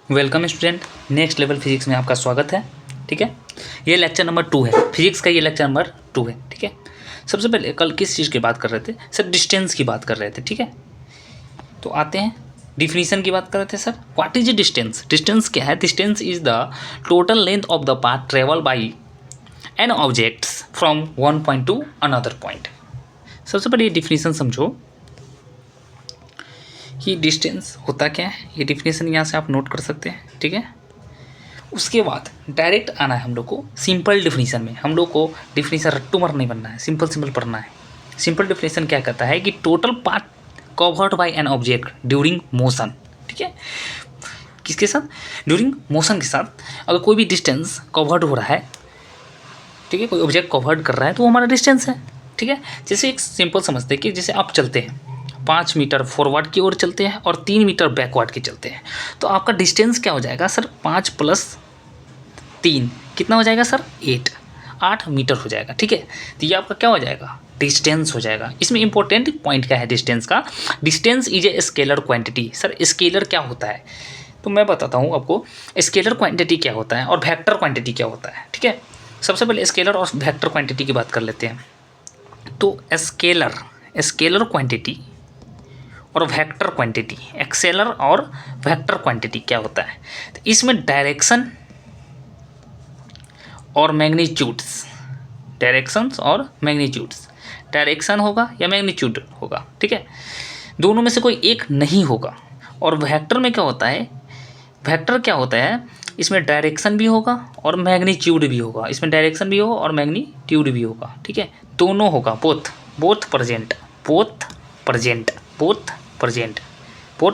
Welcome student, next level physics में आपका स्वागत है। ठीक है, ये लेक्चर नंबर 2 है फिजिक्स का, ये लेक्चर नंबर 2 है। ठीक है, सबसे पहले कल किस चीज़ की बात कर रहे थे सर? डिस्टेंस की बात कर रहे थे। ठीक है, तो आते हैं डिफिनीशन की बात कर रहे थे sir. What is distance? Distance क्या है? Distance is the total length of the path travel by an objects from one point to another point. सबसे पहले ये डिफिनीशन समझो कि डिस्टेंस होता क्या है। ये डिफिनेशन यहाँ से आप नोट कर सकते हैं। ठीक है, उसके बाद डायरेक्ट आना है हम लोग को सिंपल डिफिनीशन में। हम लोग को डिफिनीशन रट्टू मर नहीं बनना है, सिंपल पढ़ना है। सिंपल डिफिनीशन क्या कहता है कि total path covered by an object during motion. ठीक है, किसके साथ? ड्यूरिंग मोशन के साथ। अगर कोई भी डिस्टेंस कवर्ड हो रहा है, ठीक है, कोई ऑब्जेक्ट कवर्ड कर रहा है तो वो हमारा डिस्टेंस है। ठीक है, जैसे एक सिंपल समझते हैं कि जैसे आप चलते हैं 5 मीटर फॉरवर्ड की ओर चलते हैं और 3 मीटर बैकवर्ड की चलते हैं, तो आपका डिस्टेंस क्या हो जाएगा सर? 5 + 3 कितना हो जाएगा सर? 8 मीटर हो जाएगा। ठीक है, तो ये आपका क्या हो जाएगा? डिस्टेंस हो जाएगा। इसमें इंपॉर्टेंट पॉइंट क्या है डिस्टेंस का? Distance is a scalar quantity. Sir scalar क्या होता है? तो मैं बताता हूँ आपको स्केलर क्वांटिटी क्या होता है और वेक्टर क्वांटिटी क्या होता है। ठीक है, सबसे पहले स्केलर और वेक्टर क्वांटिटी की बात कर लेते हैं। तो स्केलर क्वांटिटी और वेक्टर क्वांटिटी, एक्सेलर और वेक्टर क्वांटिटी क्या होता है? तो इसमें डायरेक्शन और मैग्नीट्यूड्स, डायरेक्शंस और मैग्नीट्यूड्स, डायरेक्शन होगा या मैग्नीट्यूड होगा। ठीक है, दोनों में से कोई एक नहीं होगा। और वेक्टर में क्या होता है? वेक्टर क्या होता है? इसमें डायरेक्शन भी होगा और मैग्नीट्यूड भी होगा। इसमें डायरेक्शन भी होगा और मैग्नीट्यूड भी होगा। ठीक है, दोनों होगा, बोथ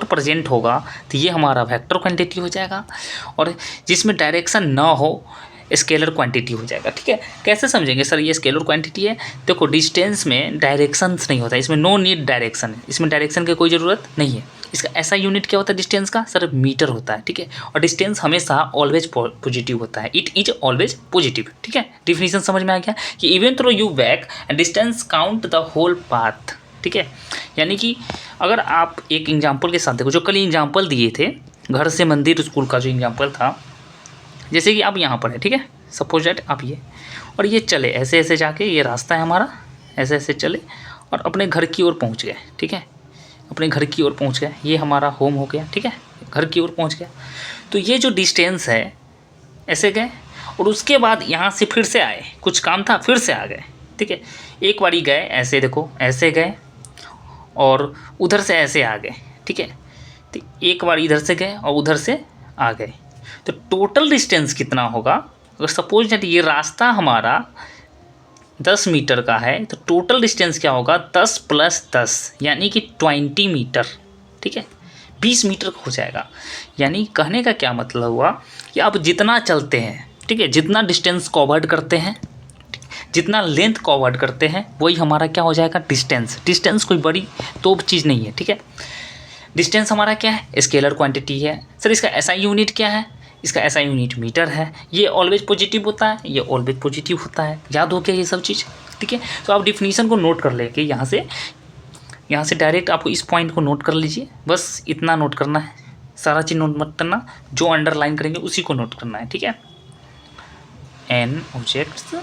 प्रेजेंट होगा, तो ये हमारा वेक्टर क्वांटिटी हो जाएगा। और जिसमें डायरेक्शन ना हो स्केलर क्वांटिटी हो जाएगा। ठीक है, कैसे समझेंगे सर ये स्केलर क्वांटिटी है? देखो डिस्टेंस में डायरेक्शंस नहीं होता है, इसमें नो नीड डायरेक्शन है, इसमें डायरेक्शन की कोई ज़रूरत नहीं है। इसका ऐसा यूनिट क्या होता है डिस्टेंस का? सर मीटर होता है। ठीक है, और डिस्टेंस हमेशा ऑलवेज पॉजिटिव होता है, इट इज ऑलवेज पॉजिटिव। ठीक है, डिफिनीशन समझ में आ गया कि even throw you back and distance count the whole path. ठीक है, यानी कि अगर आप एक एग्जाम्पल के साथ देखो, जो कल एग्जाम्पल दिए थे घर से मंदिर स्कूल का जो एग्जाम्पल था, जैसे कि आप यहाँ पर है, ठीक है, सपोज दैट आप ये और ये चले ऐसे ऐसे जाके, ये रास्ता है हमारा, ऐसे ऐसे चले और अपने घर की ओर पहुँच गए। ठीक है, अपने घर की ओर पहुँच गए, ये हमारा होम हो गया। ठीक है, घर की ओर पहुँच गया। तो ये जो डिस्टेंस है, ऐसे गए और उसके बाद यहाँ से फिर से आए, कुछ काम था फिर से आ गए। ठीक है, एक बारी गए ऐसे, देखो ऐसे गए और उधर से ऐसे आ गए। ठीक है, तो एक बार इधर से गए और उधर से आ गए, तो टोटल डिस्टेंस कितना होगा? अगर सपोज दैट ये रास्ता हमारा 10 मीटर का है, तो टोटल डिस्टेंस क्या होगा? 10 + 10 यानी कि 20 मीटर। ठीक है, 20 मीटर का हो जाएगा। यानी कहने का क्या मतलब हुआ कि आप जितना चलते हैं, ठीक है, जितना डिस्टेंस कवर्ड करते हैं, जितना लेंथ कवर्ड करते हैं, वही हमारा क्या हो जाएगा? डिस्टेंस कोई बड़ी तो चीज़ नहीं है। ठीक है, डिस्टेंस हमारा क्या है? स्केलर क्वांटिटी है। सर इसका एसआई यूनिट क्या है? इसका एसआई यूनिट मीटर है। ये ऑलवेज पॉजिटिव होता है, ये ऑलवेज पॉजिटिव होता है। याद हो गया ये सब चीज़? ठीक है, तो आप डिफिनीशन को नोट कर लेके यहाँ से डायरेक्ट आपको इस पॉइंट को नोट कर लीजिए। बस इतना नोट करना है, सारा चीज़ नोट मत करना, जो अंडरलाइन करेंगे उसी को नोट करना है। ठीक है, एन ऑब्जेक्ट्स।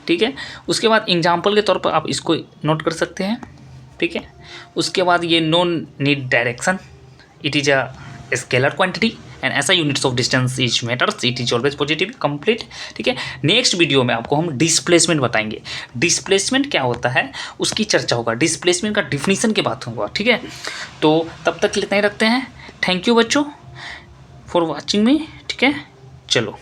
ठीक है, उसके बाद एग्जाम्पल के तौर पर आप इसको नोट कर सकते हैं। ठीक है, उसके बाद ये no need direction, it is a scalar quantity and ऐसा units of distance is metres, it is always positive, complete. ठीक है, नेक्स्ट वीडियो में आपको हम डिस्प्लेसमेंट बताएंगे। डिस्प्लेसमेंट क्या होता है उसकी चर्चा होगा, डिस्प्लेसमेंट का डिफिनीशन की बात होगा। ठीक है, तो तब तक इतना ही रखते हैं। थैंक यू बच्चों फॉर वॉचिंग मी। ठीक है, चलो।